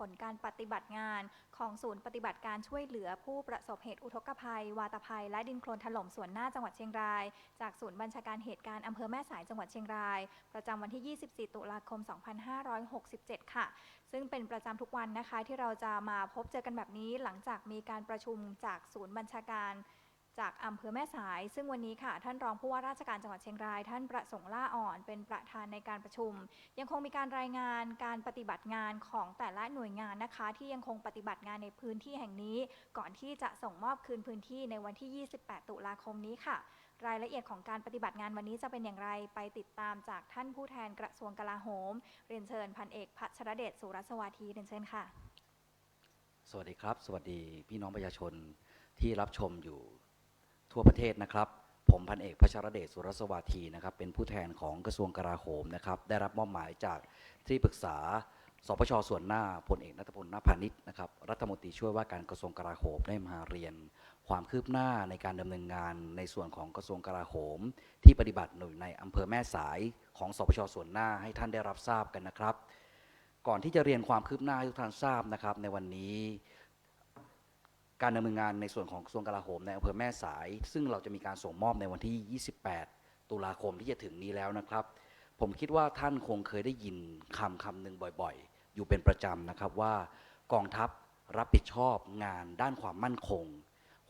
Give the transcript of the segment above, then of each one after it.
ลการปฏิบัติงานของศูนย์ปฏิบัติการช่วยเหลือผู้ประสบเหตุอุทกภัยวาตภัยและดินโคลนถล่มส่วนหน้าจังหวัดเชียงรายจากศูนย์บัญชาการเหตุการณ์อำเภอแม่สายจังหวัดเชียงรายประจำวันที่ 24 ตุลาคม 2567 ค่ะซึ่งเป็นประจำทุกวันนะคะที่เราจะมาพบเจอกันแบบนี้หลังจากมีการประชุมจากศูนย์บัญชาการจากอำเภอแม่สายซึ่งวันนี้ค่ะท่านรองผู้ว่าราชการจังหวัดเชียงรายท่านประสงค์ล่าอ่อนเป็นประธานในการประชุมยังคงมีการรายงานการปฏิบัติงานของแต่ละหน่วยงานนะคะที่ยังคงปฏิบัติงานในพื้นที่แห่งนี้ก่อนที่จะส่งมอบคืนพื้นที่ในวันที่ 28 ตุลาคมนี้ค่ะรายละเอียดของการปฏิบัติงานวันนี้จะเป็นอย่างไรไปติดตามจากท่านผู้แทนกระทรวงกลาโหมเรียนเชิญพันเอกพัชรเดชสุรสวัสดีเรียนเชิญค่ะสวัสดีครับสวัสดีพี่น้องประชาชนที่รับชมอยู่ทั่วประเทศนะครับผมพันเอกพัชรเดชสุรสวัสดีนะครับเป็นผู้แทนของกระทรวงกลาโหมนะครับได้รับมอบหมายจากที่ปรึกษาสปช.ส่วนหน้าพลเอกณัฐพล ณ พานิชนะครับรัฐมนตรีช่วยว่าการกระทรวงกลาโหมได้มาเรียนความคืบหน้าในการดำเนินงานในส่วนของกระทรวงกลาโหมที่ปฏิบัติอยู่ในอำเภอแม่สายของสปช.ส่วนหน้าให้ท่านได้รับทราบกันนะครับก่อนที่จะเรียนความคืบหน้าให้ทุกท่านทราบนะครับในวันนี้การดำเนินงานในส่วนของกระทรวงกลาโหมในอำเภอแม่สายซึ่งเราจะมีการส่งมอบในวันที่ 28 ตุลาคมที่จะถึงนี้แล้วนะครับผมคิดว่าท่านคงเคยได้ยินคำหนึ่งบ่อยๆอยู่เป็นประจำนะครับว่ากองทัพรับผิดชอบงานด้านความมั่นคง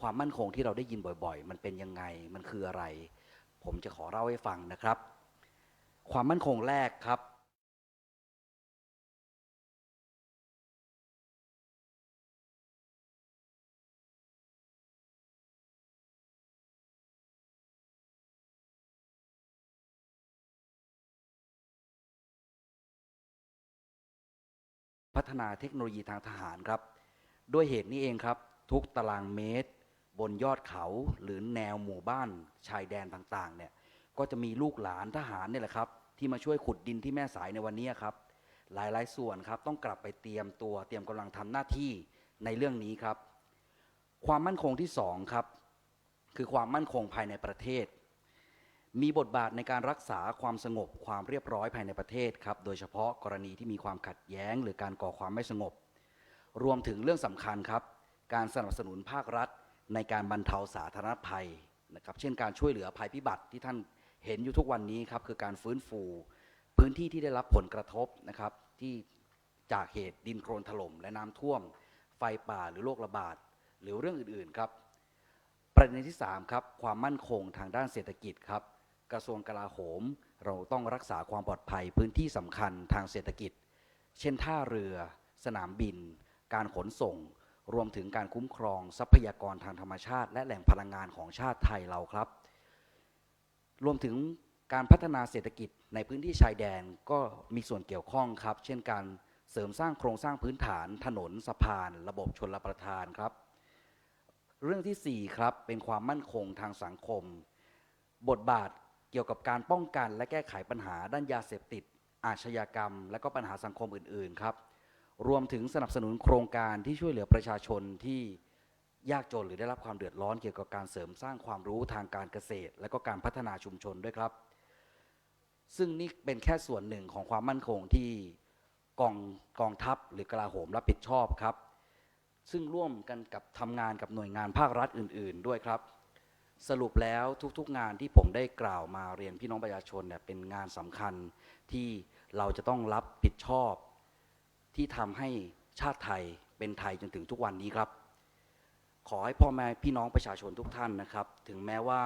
ความมั่นคงที่เราได้ยินบ่อยๆมันเป็นยังไงมันคืออะไรผมจะขอเล่าให้ฟังนะครับความมั่นคงแรกครับพัฒนาเทคโนโลยีทางทหารครับด้วยเหตุนี้เองครับทุกตารางเมตรบนยอดเขาหรือแนวหมู่บ้านชายแดนต่างๆเนี่ยก็จะมีลูกหลานทหารเนี่ยแหละครับที่มาช่วยขุดดินที่แม่สายในวันนี้ครับหลายๆส่วนครับต้องกลับไปเตรียมตัวเตรียมกำลังทำหน้าที่ในเรื่องนี้ครับความมั่นคงที่สองครับคือความมั่นคงภายในประเทศมีบทบาทในการรักษาความสงบความเรียบร้อยภายในประเทศครับโดยเฉพาะกรณีที่มีความขัดแย้งหรือการก่อความไม่สงบรวมถึงเรื่องสำคัญครับการสนับสนุนภาครัฐในการบรรเทาสาธารณภัยนะครับเช่นการช่วยเหลือภัยพิบัติที่ท่านเห็นอยู่ทุกวันนี้ครับคือการฟื้นฟูพื้นที่ที่ได้รับผลกระทบนะครับที่จากเหตุดินโคลนถล่มและน้ำท่วมไฟป่าหรือโรคระบาดหรือเรื่องอื่นๆครับประเด็นที่3ครับความมั่นคงทางด้านเศรษฐกิจครับกระทรวงกลาโหมเราต้องรักษาความปลอดภัยพื้นที่สำคัญทางเศรษฐกิจเช่นท่าเรือสนามบินการขนส่งรวมถึงการคุ้มครองทรัพยากรทางธรรมชาติและแหล่งพลังงานของชาติไทยเราครับรวมถึงการพัฒนาเศรษฐกิจในพื้นที่ชายแดนก็มีส่วนเกี่ยวข้องครับเช่นการเสริมสร้างโครงสร้างพื้นฐานถนนสะพานระบบชลประทานครับเรื่องที่4ครับเป็นความมั่นคงทางสังคมบทบาทเกี่ยวกับการป้องกันและแก้ไขปัญหาด้านยาเสพติดอาชญากรรมและก็ปัญหาสังคมอื่นๆครับรวมถึงสนับสนุนโครงการที่ช่วยเหลือประชาชนที่ยากจนหรือได้รับความเดือดร้อนเกี่ยวกับการเสริมสร้างความรู้ทางการเกษตรและก็การพัฒนาชุมชนด้วยครับซึ่งนี่เป็นแค่ส่วนหนึ่งของความมั่นคงที่กองทัพหรือกลาโหมรับผิดชอบครับซึ่งร่วมกันกับทำงานกับหน่วยงานภาครัฐอื่นๆด้วยครับสรุปแล้วทุกๆงานที่ผมได้กล่าวมาเรียนพี่น้องประชาชนเนี่ยเป็นงานสำคัญที่เราจะต้องรับผิดชอบที่ทำให้ชาติไทยเป็นไทยจนถึงทุกวันนี้ครับขอให้พ่อแม่พี่น้องประชาชนทุกท่านนะครับถึงแม้ว่า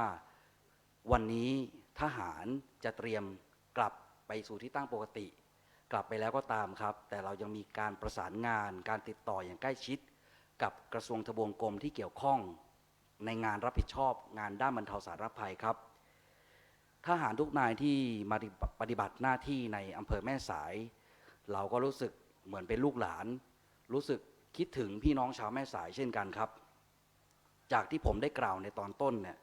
วันนี้ทหารจะเตรียมกลับไปสู่ที่ตั้งปกติกลับไปแล้วก็ตามครับแต่เรายังมีการประสานงานการติดต่ออย่างใกล้ชิดกับกระทรวงทบวงกรมที่เกี่ยวข้องในงานรับผิดชอบงานด้านบรรเทาสาธารณภัยครับทหารทุกนายที่มาปฏิบัติหน้าที่ในอำเภอแม่สายเราก็รู้สึกเหมือนเป็นลูกหลานรู้สึกคิดถึงพี่น้องชาวแม่สายเช่นกันครับจากที่ผมได้กล่าวในตอนต้นเนี่ย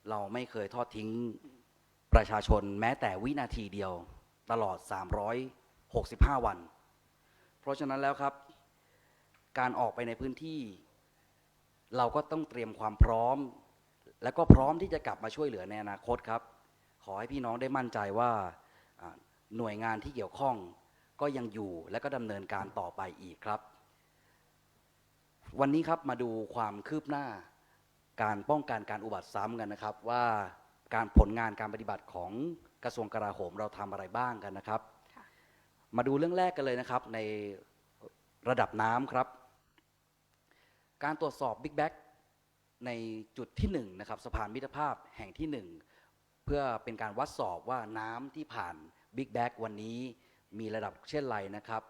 เราไม่เคยทอดทิ้งประชาชนแม้แต่วินาทีเดียวตลอด365วันเพราะฉะนั้นแล้วครับการออกไปในพื้นที่เราก็ต้องเตรียมความพร้อมและก็พร้อมที่จะกลับมาช่วยเหลือในอนาคตครับขอให้พี่น้องได้มั่นใจว่าหน่วยงานที่เกี่ยวข้องก็ยังอยู่และก็ดำเนินการต่อไปอีกครับ วันนี้ครับมาดูความคืบหน้าการป้องกันการอุบัติซ้ำกันนะครับว่าการผลงานการปฏิบัติของกระทรวงกลาโหมเราทำอะไรบ้างกันนะครับ ค่ะ มาดูเรื่องแรกกันเลยนะครับในระดับน้ำครับการตรวจสอบบิ๊กแบ็กในจุดที่1นะครับสะพานมิตรภาพแห่งที่ 1เพื่อเป็นการวัดสอบว่าน้ำที่ผ่านบิ๊กแบ็กวันนี้มีระดับเช่นไรนะครับ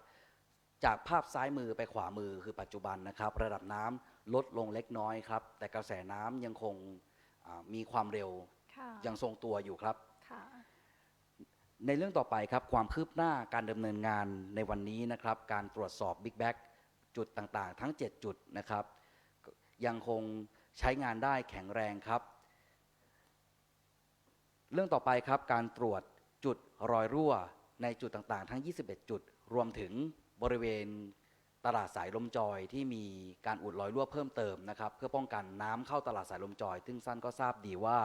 จากภาพซ้ายมือไปขวามือคือปัจจุบันนะครับระดับน้ำลดลงเล็กน้อยครับแต่กระแสน้ำยังคงมีความเร็ว ค่ะ ยังทรงตัวอยู่ครับ ค่ะ ในเรื่องต่อไปครับความคืบหน้าการดำเนินงานในวันนี้นะครับการตรวจสอบบิ๊กแบ็กจุดต่างๆทั้ง7จุดนะครับยังคงใช้งานได้แข็งแรงครับเรื่องต่อไปครับการตรวจจุดรอยรั่วในจุดต่างๆทั้ง21จุดรวมถึงบริเวณตลาดสายลมจอยที่มีการอุดรอยรั่วเพิ่มเติมนะครับเพื่อป้องกันน้ำเข้าตลาดสายลมจอยซึ่งท่านก็ทราบดีว่า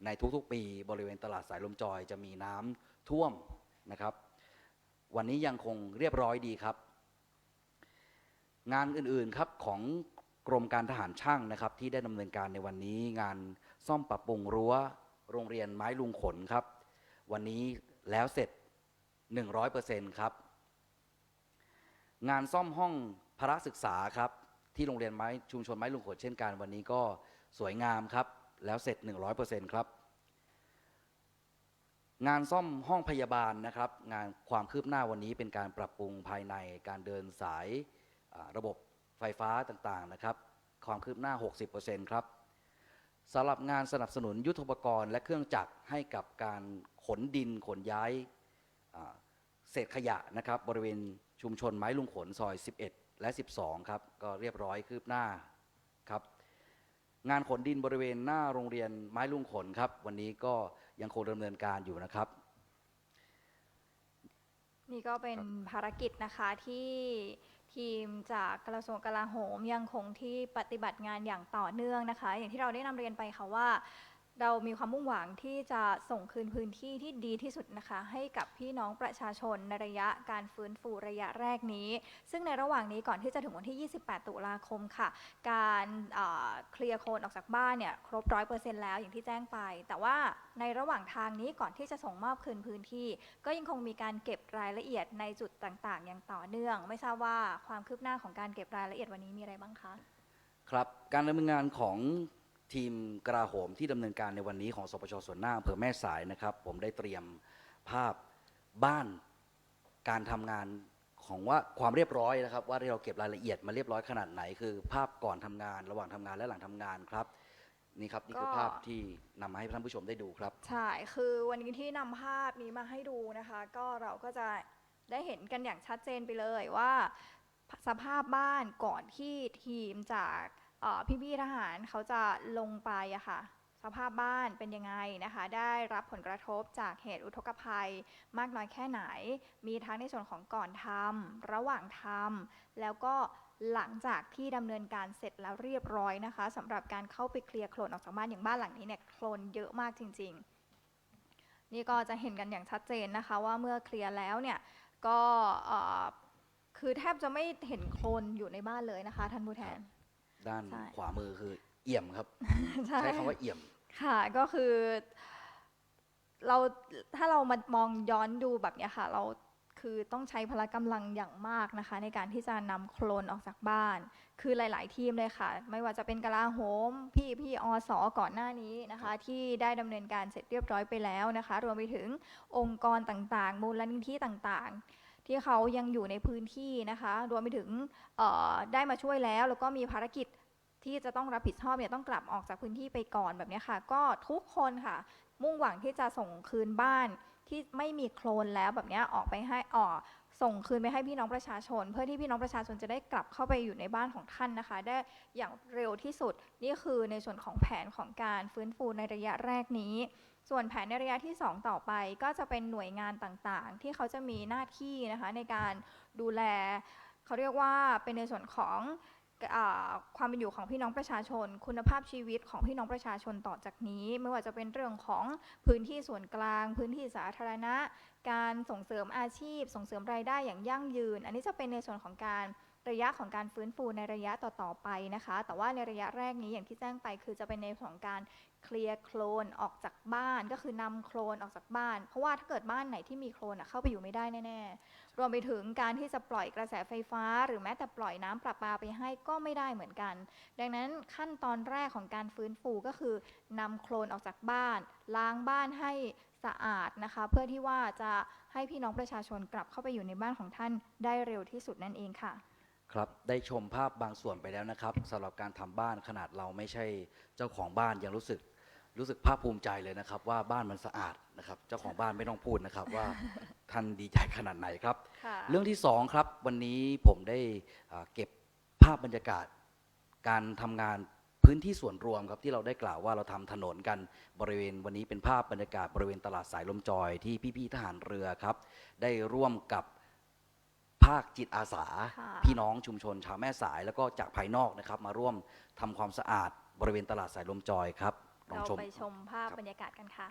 ในทุกๆปีบริเวณตลาดสายลมจอยจะมีน้ำท่วมนะครับวันนี้ยังคงเรียบร้อยดีครับงานอื่นๆครับของกรมการทหารช่างนะครับที่ได้ดำเนินการในวันนี้งานซ่อมปรับปรุงรั้วโรงเรียนไม้ลุงขนครับวันนี้แล้วเสร็จ 100% ครับงานซ่อมห้องพละศึกษาครับที่โรงเรียนไม้ชุมชนไม้ลุงขนเช่นกันวันนี้ก็สวยงามครับแล้วเสร็จ 100% ครับงานซ่อมห้องพยาบาลนะครับงานความคืบหน้าวันนี้เป็นการปรับปรุงภายในการเดินสายระบบไฟฟ้าต่างๆนะครับความคืบหน้า 60% ครับสำหรับงานสนับสนุนยุทโธปกรณ์และเครื่องจักรให้กับการขนดินขนย้ายเศษขยะนะครับบริเวณชุมชนไม้ลุงขนซอย11และ12ครับก็เรียบร้อยคืบหน้าครับงานขนดินบริเวณหน้าโรงเรียนไม้ลุงขนครับวันนี้ก็ยังคงดำเนินการอยู่นะครับ นี่ก็เป็นภารกิจนะคะที่ทีมจากกระทรวงกลาโหมยังคงที่ปฏิบัติงานอย่างต่อเนื่องนะคะ อย่างที่เราได้นำเรียนไปค่ะว่า เรามีความมุ่งหวังที่จะส่งคืนพื้นที่ที่ดีที่สุดนะคะให้กับพี่น้องประชาชนในระยะการฟื้นฟูระยะแรกนี้ ซึ่งในระหว่างนี้ก่อนที่จะถึงวันที่ 28 ตุลาคมค่ะการเคลียร์โคลนออกจากบ้านเนี่ยครบ 100% แล้วอย่างที่แจ้งไป แต่ว่าในระหว่างทางนี้ก่อนที่จะส่งมอบคืนพื้นที่ ก็ยังคงมีการเก็บรายละเอียดในจุดต่างๆ อย่างต่อเนื่อง ไม่ทราบว่าความคืบหน้าของการเก็บรายละเอียดวันนี้มีอะไรบ้างคะครับการดำเนินงานของทีมกลาโหมที่ดำเนินการในวันนี้ของสปช.ส่วนหน้าอำเภอแม่สายนะครับผมได้เตรียมภาพบ้านการทำงานของว่าความเรียบร้อยนะครับว่าเราเก็บรายละเอียดมาเรียบร้อยขนาดไหนคือภาพก่อนทำงานระหว่างทำงานและหลังทำงานครับนี่ครับนี่คือภาพที่นำมาให้ท่านผู้ชมได้ดูครับใช่คือวันนี้ที่นำภาพนี้มาให้ดูนะคะก็เราก็จะได้เห็นกันอย่างชัดเจนไปเลยว่าสภาพบ้านก่อนที่ทีมจากพี่ๆทหารเขาจะลงไปอะค่ะสภาพบ้านเป็นยังไงนะคะได้รับผลกระทบจากเหตุอุทกภัยมากน้อยแค่ไหนมีทั้งในส่วนของก่อนทำระหว่างทำแล้วก็หลังจากที่ดำเนินการเสร็จแล้วเรียบร้อยนะคะสำหรับการเข้าไปเคลียร์โคลนออกจากบ้านอย่างบ้านหลังนี้เนี่ยโคลนเยอะมากจริงๆนี่ก็จะเห็นกันอย่างชัดเจนนะคะว่าเมื่อเคลียร์แล้วเนี่ยก็คือแทบจะไม่เห็นโคลนอยู่ในบ้านเลยนะคะท่านผู้แทนด้านขวามือคือเอี่ยมครับ ใช้คำว่าเอี่ยมค่ะก็คือเราถ้าเรามามองย้อนดูแบบนี้ค่ะเราคือต้องใช้พละกำลังอย่างมากนะคะในการที่จะนำโคลนออกจากบ้านคือหลายๆทีมเลยค่ะไม่ว่าจะเป็นกลาโหมพี่อสก่อนหน้านี้นะคะที่ได้ดำเนินการเสร็จเรียบร้อยไปแล้วนะคะรวมไปถึงองค์กรต่างๆมูลนิธิต่างๆที่เขายังอยู่ในพื้นที่นะคะรวมไปถึงได้มาช่วยแล้วก็มีภารกิจที่จะต้องรับผิดชอบเนี่ยต้องกลับออกจากพื้นที่ไปก่อนแบบนี้ค่ะก็ทุกคนค่ะมุ่งหวังที่จะส่งคืนบ้านที่ไม่มีโคลนแล้วแบบนี้ออกไปให้ส่งคืนไปให้พี่น้องประชาชนเพื่อที่พี่น้องประชาชนจะได้กลับเข้าไปอยู่ในบ้านของท่านนะคะได้อย่างเร็วที่สุดนี่คือในส่วนของแผนของการฟื้นฟูในระยะแรกนี้ส่วนแผนในระยะที่2ต่อไปก็จะเป็นหน่วยงานต่างๆที่เขาจะมีหน้าที่นะคะในการดูแลเขาเรียกว่าเป็นในส่วนของความเป็นอยู่ของพี่น้องประชาชนคุณภาพชีวิตของพี่น้องประชาชนต่อจากนี้ไม่ว่าจะเป็นเรื่องของพื้นที่ส่วนกลางพื้นที่สาธารณะการส่งเสริมอาชีพส่งเสริมรายได้อย่างยั่งยืนอันนี้จะเป็นในส่วนของการ ระยะของการฟื้นฟูในระยะต่อๆไปนะคะแต่ว่าในระยะแรกนี้อย่างที่แจ้งไปคือจะเป็นในส่วนของการเคลียร์โคลนออกจากบ้านก็คือนำโคลนออกจากบ้านเพราะว่าถ้าเกิดบ้านไหนที่มีโคลนเข้าไปอยู่ไม่ได้แน่ๆรวมไปถึงการที่จะปล่อยกระแสไฟฟ้าหรือแม้แต่ปล่อยน้ำประปาไปให้ก็ไม่ได้เหมือนกันดังนั้นขั้นตอนแรกของการฟื้นฟูก็คือนำโคลนออกจากบ้านล้างบ้านให้สะอาดนะคะเพื่อที่ว่าจะให้พี่น้องประชาชนกลับเข้าไปอยู่ในบ้านของท่านได้เร็วที่สุดนั่นเองค่ะครับได้ชมภาพบางส่วนไปแล้วนะครับสำหรับการทำบ้านขนาดเราไม่ใช่เจ้าของบ้านยังรู้สึกภาคภูมิใจเลยนะครับว่าบ้านมันสะอาดนะครับเจ้าของบ้านไม่ต้องพูดนะครับว่าท่านดีใจขนาดไหนครับเรื่องที่สองครับวันนี้ผมได้เก็บภาพบรรยากาศการทำงานพื้นที่ส่วนรวมครับที่เราได้กล่าวว่าเราทำถนนกันบริเวณวันนี้เป็นภาพบรรยากาศบริเวณตลาดสายลมจอยที่พี่ๆทหารเรือครับได้ร่วมกับภาคจิตอาสาพี่น้องชุมชนชาวแม่สายแล้วก็จากภายนอกนะครับมาร่วมทำความสะอาดบริเวณตลาดสายลมจอยครับเราไปชมภาพบรรยากาศกันค่ะ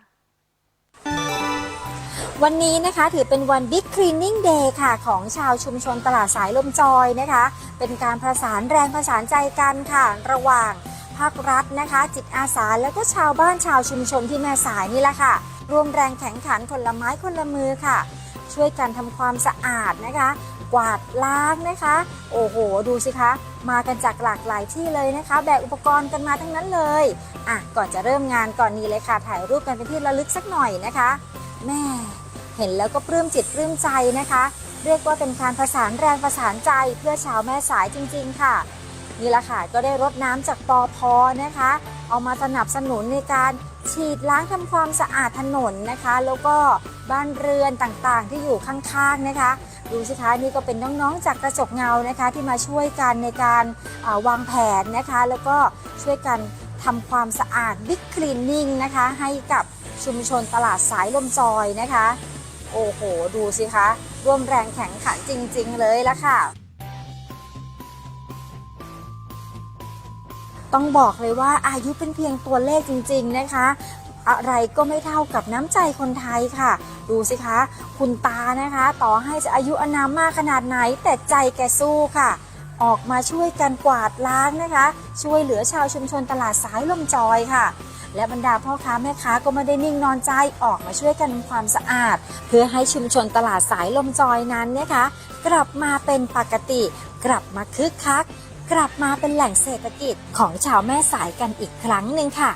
วันนี้นะคะถือเป็นวัน Big Cleaning Day ค่ะของชาวชุมชนตลาดสายลมจอยนะคะเป็นการประสานแรงประสานใจกันค่ะระหว่างภาครัฐนะคะจิตอาสาแล้วก็ชาวบ้านชาวชุมชนที่แม่สายนี่แหละค่ะร่วมแรงแข่งขันคนละไม้คนละมือค่ะช่วยกันทำความสะอาดนะคะกวาดล้างนะคะโอ้โหดูสิคะมากันจากหลากหลายที่เลยนะคะแบกอุปกรณ์กันมาทั้งนั้นเลยก่อนจะเริ่มงานก่อนนี้เลยค่ะถ่ายรูปกันเป็นที่ระลึกสักหน่อยนะคะแม่เห็นแล้วก็ปลื้มจิตปลื้มใจนะคะเรียกว่าเป็นการประสานแรงประสานใจเพื่อชาวแม่สายจริงๆค่ะนี่แหละค่ะก็ได้รดน้ำจากปอพนะคะเอามาสนับสนุนในการฉีดล้างทำความสะอาดถนนนะคะแล้วก็บ้านเรือนต่างๆที่อยู่ข้างๆนะคะดูสิคะนี่ก็เป็นน้องๆจากกระจกเงานะคะที่มาช่วยกันในการวางแผนนะคะแล้วก็ช่วยกันทำความสะอาด Big Cleaning นะคะให้กับชุมชนตลาดสายลมจอยนะคะโอ้โหดูสิคะร่วมแรงแข่งขันจริงๆเลยละค่ะต้องบอกเลยว่าอายุเป็นเพียงตัวเลขจริงๆนะคะอะไรก็ไม่เท่ากับน้ำใจคนไทยค่ะดูสิคะคุณตานะคะต่อให้จะอายุอานามมากขนาดไหนแต่ใจแกสู้ค่ะออกมาช่วยกันกวาดล้างนะคะช่วยเหลือชาวชุมชนตลาดสายลมจอยค่ะและบรรดาพ่อค้าแม่ค้าก็ไม่ได้นิ่งนอนใจออกมาช่วยกันทำความสะอาดเพื่อให้ชุมชนตลาดสายลมจอยนั้นนะคะกลับมาเป็นปกติกลับมาคึกคักกลับมาเป็นแหล่งเศรษฐกิจของชาวแม่สายกันอีกครั้งหนึ่งค่ะ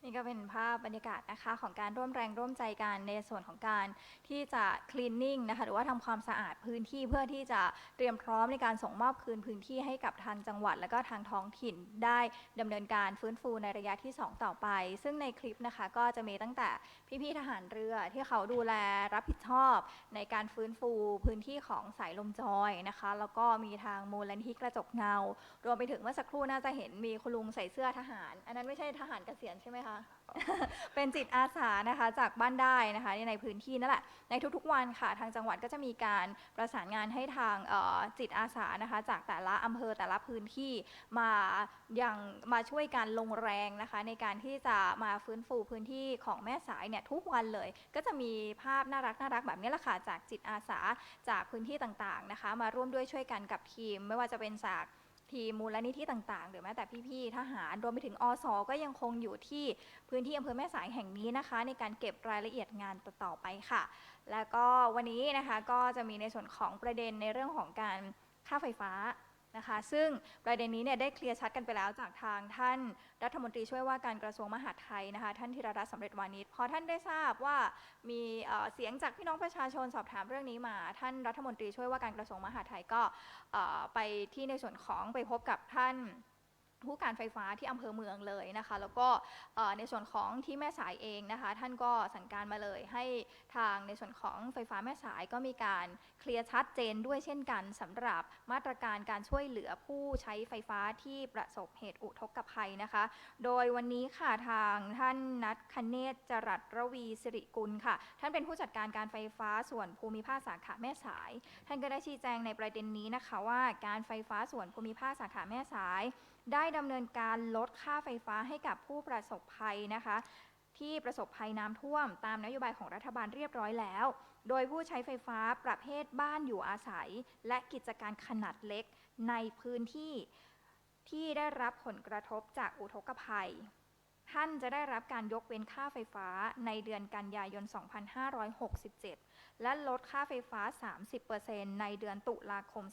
นี่ก็เป็นภาพบรรยากาศนะคะของการร่วมแรงร่วมใจกันในส่วนของการที่จะ cleaning นะคะหรือว่าทำความสะอาดพื้นที่เพื่อที่จะเตรียมพร้อมในการส่งมอบคืนพื้นที่ให้กับทางจังหวัดและก็ทางท้องถิ่นได้ดำเนินการฟื้นฟูในระยะที่2ต่อไปซึ่งในคลิปนะคะก็จะมีตั้งแต่พี่ๆทหารเรือที่เขาดูแลรับผิดชอบในการฟื้นฟูพื้นที่ของสายลมจอยนะคะแล้วก็มีทางมูลนิธิกระจกเงารวมไปถึงเมื่อสักครู่น่าจะเห็นมีคุณลุงใส่เสื้อทหารอันนั้นไม่ใช่ทหารเกษียณใช่ไหมคะ เป็นจิตอาสานะคะจากบ้านได้นะคะในพื้นที่นั่นแหละในทุกๆวันค่ะทางจังหวัดก็จะมีการประสานงานให้ทางจิตอาสานะคะจากแต่ละอำเภอแต่ละพื้นที่มาช่วยกันลงแรงนะคะในการที่จะมาฟื้นฟูพื้นที่ของแม่สายเนี่ยทุกวันเลยก็จะมีภาพน่ารักแบบนี้แหละค่ะจากจิตอาสาจากพื้นที่ต่างๆนะคะมาร่วมด้วยช่วยกันกับทีมไม่ว่าจะเป็นจากทีมมูลนิธิต่างๆหรือแม้แต่พี่ๆทหารรวมไปถึงอส.ก็ยังคงอยู่ที่พื้นที่อำเภอแม่สายแห่งนี้นะคะในการเก็บรายละเอียดงานต่อไปค่ะแล้วก็วันนี้นะคะก็จะมีในส่วนของประเด็นในเรื่องของการค่าไฟฟ้านะคะซึ่งประเด็นนี้เนี่ยได้เคลียร์ชัดกันไปแล้วจากทางท่านรัฐมนตรีช่วยว่าการกระทรวงมหาดไทยนะคะท่านธีรรัตน์สำเร็จวานิชพอท่านได้ทราบว่ามีเสียงจากพี่น้องประชาชนสอบถามเรื่องนี้มาท่านรัฐมนตรีช่วยว่าการกระทรวงมหาดไทยก็ไปที่ในส่วนของไปพบกับท่านผู้การไฟฟ้าที่อำเภอเมืองเลยนะคะแล้วก็ในส่วนของที่แม่สายเองนะคะท่านก็สั่งการมาเลยให้ทางในส่วนของไฟฟ้าแม่สายก็มีการเคลียร์ชัดเจนด้วยเช่นกันสำหรับมาตรการการช่วยเหลือผู้ใช้ไฟฟ้าที่ประสบเหตุอุทกภัยนะคะโดยวันนี้ค่ะทางท่านนัทคเนศจรัสระวีสิริกุลค่ะท่านเป็นผู้จัดการการไฟฟ้าส่วนภูมิภาคสาขาแม่สายท่านก็ได้ชี้แจงในประเด็นนี้นะคะว่าการไฟฟ้าส่วนภูมิภาคสาขาแม่สายได้ดำเนินการลดค่าไฟฟ้าให้กับผู้ประสบภัยนะคะ ที่ประสบภัยน้ำท่วมตามนโยบายของรัฐบาลเรียบร้อยแล้ว โดยผู้ใช้ไฟฟ้าประเภทบ้านอยู่อาศัยและกิจการขนาดเล็กในพื้นที่ที่ได้รับผลกระทบจากอุทกภัยท่านจะได้รับการยกเว้นค่าไฟฟ้าในเดือนกันยายน 2567 และลดค่าไฟฟ้า 30% ในเดือนตุลาคม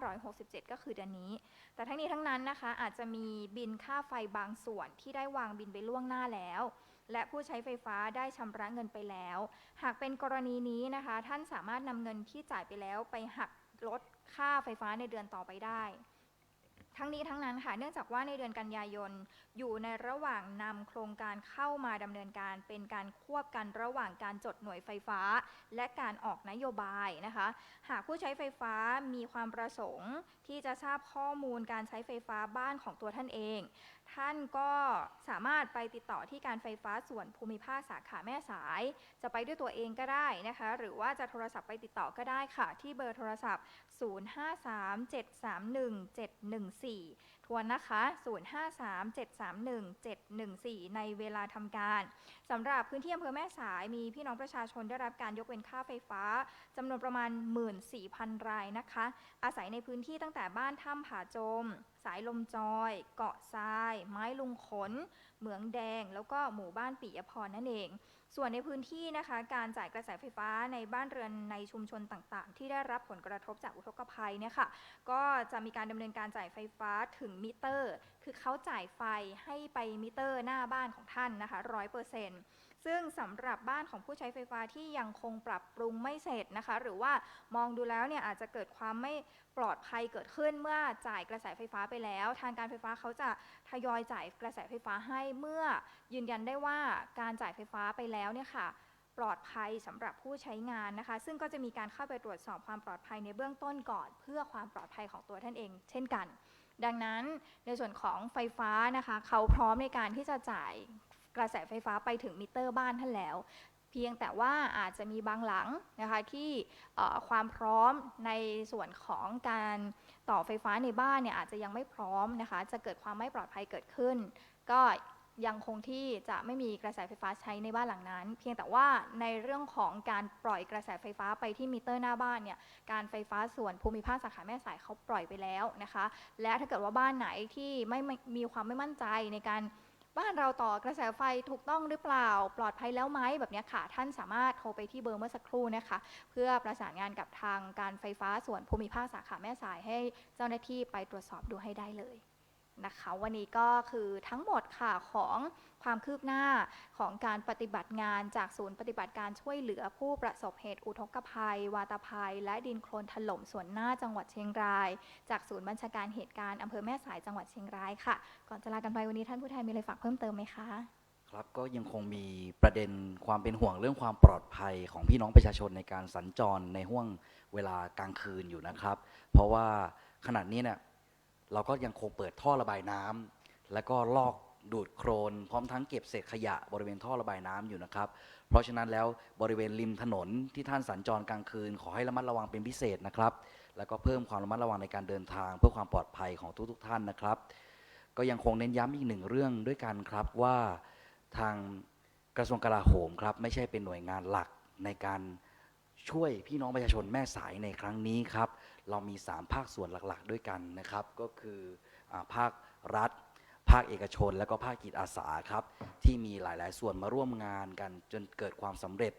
2567 ก็คือเดือนนี้ แต่ทั้งนี้ทั้งนั้นนะคะอาจจะมีบินค่าไฟบางส่วนที่ได้วางบินไปล่วงหน้าแล้ว และผู้ใช้ไฟฟ้าได้ชำระเงินไปแล้ว หากเป็นกรณีนี้นะคะท่านสามารถนำเงินที่จ่ายไปแล้วไปหักลดค่าไฟฟ้าในเดือนต่อไปได้ ทั้งนี้ทั้งนั้นค่ะเนื่องจากว่าในเดือนกันยายนอยู่ในระหว่างนำโครงการเข้ามาดำเนินการเป็นการควบกันระหว่างการจดหน่วยไฟฟ้าและการออกนโยบายนะคะหากผู้ใช้ไฟฟ้ามีความประสงค์ที่จะทราบข้อมูลการใช้ไฟฟ้าบ้านของตัวท่านเองท่านก็สามารถไปติดต่อที่การไฟฟ้าส่วนภูมิภาคสาขาแม่สายจะไปด้วยตัวเองก็ได้นะคะหรือว่าจะโทรศัพท์ไปติดต่อก็ได้ค่ะที่เบอร์โทรศัพท์ 053-731-714 ทวนนะคะ 053-731-714 ในเวลาทำการสำหรับพื้นที่อำเภอแม่สายมีพี่น้องประชาชนได้รับการยกเว้นค่าไฟฟ้าจำนวนประมาณ 14,000 รายนะคะอาศัยในพื้นที่ตั้งแต่บ้านถ้ำผาจมสายลมจอยเกาะทรายไม้ลุงขนเหมืองแดงแล้วก็หมู่บ้านปิยพรนั่นเองส่วนในพื้นที่นะคะการจ่ายกระแสไฟฟ้าในบ้านเรือนในชุมชนต่างๆที่ได้รับผลกระทบจากอุทกภัยเนี่ยค่ะก็จะมีการดำเนินการจ่ายไฟฟ้าถึงมิเตอร์คือเขาจ่ายไฟให้ไปมิเตอร์หน้าบ้านของท่านนะคะ 100%ซึ่งสำหรับบ้านของผู้ใช้ไฟฟ้าที่ยังคงปรับปรุงไม่เสร็จนะคะหรือว่ามองดูแล้วเนี่ยอาจจะเกิดความไม่ปลอดภัยเกิดขึ้นเมื่อจ่ายกระแสไฟฟ้าไปแล้วทางการไฟฟ้าเขาจะทยอยจ่ายกระแสไฟฟ้าให้เมื่อยืนยันได้ว่าการจ่ายไฟฟ้าไปแล้วเนี่ยค่ะปลอดภัยสำหรับผู้ใช้งานนะคะซึ่งก็จะมีการเข้าไปตรวจสอบความปลอดภัยในเบื้องต้นก่อนเพื่อความปลอดภัยของตัวท่านเองเช่นกันดังนั้นในส่วนของไฟฟ้านะคะเขาพร้อมในการที่จะจ่ายกระแสไฟฟ้าไปถึงมิเตอร์บ้านท่านแล้วเพียงแต่ว่าอาจจะมีบางหลังนะคะที่ความพร้อมในส่วนของการต่อไฟฟ้าในบ้านเนี่ยอาจจะยังไม่พร้อมนะคะจะเกิดความไม่ปลอดภัยเกิดขึ้นก็ยังคงที่จะไม่มีกระแสไฟฟ้าใช้ในบ้านหลังนั้นเพียงแต่ว่าในเรื่องของการปล่อยกระแสไฟฟ้าไปที่มิเตอร์หน้าบ้านเนี่ยการไฟฟ้าส่วนภูมิภาคสาขาแม่สายเขาปล่อยไปแล้วนะคะและถ้าเกิดว่าบ้านไหนที่ไม่มีความไม่มั่นใจในการบ้านเราต่อกระแสไฟถูกต้องหรือเปล่าปลอดภัยแล้วไหมแบบนี้ค่ะท่านสามารถโทรไปที่เบอร์เมื่อสักครู่นะคะเพื่อประสานงานกับทางการไฟฟ้าส่วนภูมิภาคสาขาแม่สายให้เจ้าหน้าที่ไปตรวจสอบดูให้ได้เลยนะคะวันนี้ก็คือทั้งหมดค่ะของความคืบหน้าของการปฏิบัติงานจากศูนย์ปฏิบัติการช่วยเหลือผู้ประสบเหตุอุทกภัยวาตภัยและดินโคลนถล่มส่วนหน้าจังหวัดเชียงรายจากศูนย์บัญชาการเหตุการณ์อำเภอแม่สายจังหวัดเชียงรายค่ะก่อนจะลากันไปวันนี้ท่านผู้แทนมีอะไรฝากเพิ่มเติมไหมคะครับก็ยังคงมีประเด็นความเป็นห่วงเรื่องความปลอดภัยของพี่น้องประชาชนในการสัญจรในห้วงเวลากลางคืนอยู่นะครับเพราะว่าขณะนี้เนี่ยเราก็ยังคงเปิดท่อระบายน้ำและก็ลอกดูดโคลนพร้อมทั้งเก็บเศษขยะบริเวณท่อระบายน้ำอยู่นะครับเพราะฉะนั้นแล้วบริเวณริมถนนที่ท่านสัญจรกลางคืนขอให้ระมัดระวังเป็นพิเศษนะครับแล้วก็เพิ่มความระมัดระวังในการเดินทางเพื่อความปลอดภัยของทุกท่านนะครับก็ยังคงเน้นย้ำอีกหนึ่งเรื่องด้วยกันครับว่าทางกระทรวงกลาโหมครับไม่ใช่เป็นหน่วยงานหลักในการช่วยพี่น้องประชาชนแม่สายในครั้งนี้ครับเรามี3ภาคส่วนหลักๆด้วยกันนะครับก็คือภาครัฐภาคเอกชนและก็ภาคจิตอาสาครับที่มีหลายๆส่วนมาร่วมงานกันจนเกิดความสำเร็จ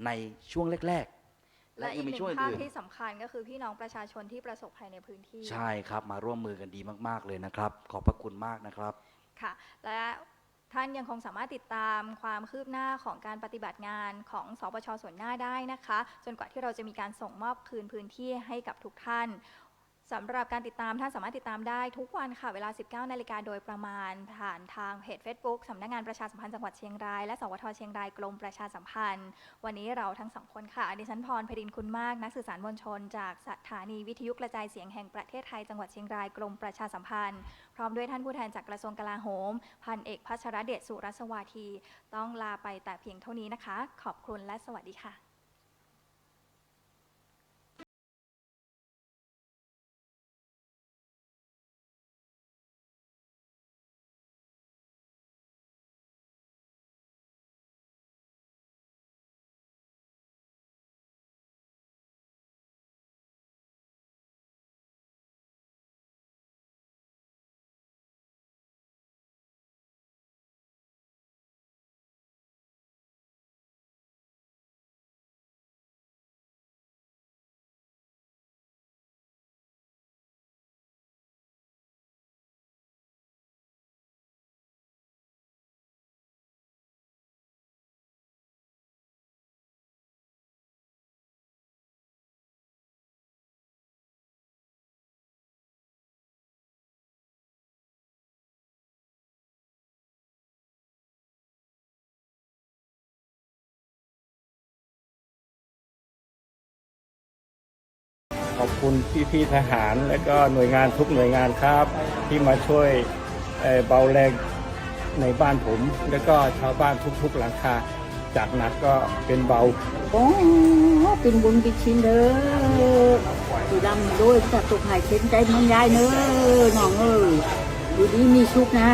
ในช่วงแรกๆและอีกหนึ่งภาคที่สำคัญก็คือพี่น้องประชาชนที่ประสบภัยในพื้นที่ใช่ครับมาร่วมมือกันดีมากๆเลยนะครับขอบพระคุณมากนะครับค่ะและท่านยังคงสามารถติดตามความคืบหน้าของการปฏิบัติงานของสปช.ส่วนหน้าได้นะคะจนกว่าที่เราจะมีการส่งมอบคืนพื้นที่ให้กับทุกท่านสำหรับการติดตามท่านสามารถติดตามได้ทุกวันค่ะเวลา 19 นาฬิกาโดยประมาณผ่านทางเพจ Facebook สำนักงานประชาสัมพันธ์จังหวัดเชียงรายและสวท.เชียงรายกรมประชาสัมพันธ์วันนี้เราทั้ง2คนค่ะดิฉันพร ไพรินทร์คุณมากนักสื่อสารมวลชนจากสถานีวิทยุกระจายเสียงแห่งประเทศไทยจังหวัดเชียงรายกรมประชาสัมพันธ์พร้อมด้วยท่านผู้แทนจากกระทรวงกลาโหมพันเอกพัชรเดชสุรสวาทีต้องลาไปแต่เพียงเท่านี้นะคะขอบคุณและสวัสดีค่ะ อบคุณพี่ๆทหารและก็หน่วยงานทุกหน่วยงานครับ ที่มาช่วยเบาแรงในบ้านผม แล้วก็ชาวบ้านทุกๆหลังคาจากหนักก็เป็นเบา โอ้เป็นบุญกิชินเด้ออยู่ดำด้วยจับตุกหายเข็นใจมันยายเน้อน้องเอ้ยอยู่ดีมีสุขนะ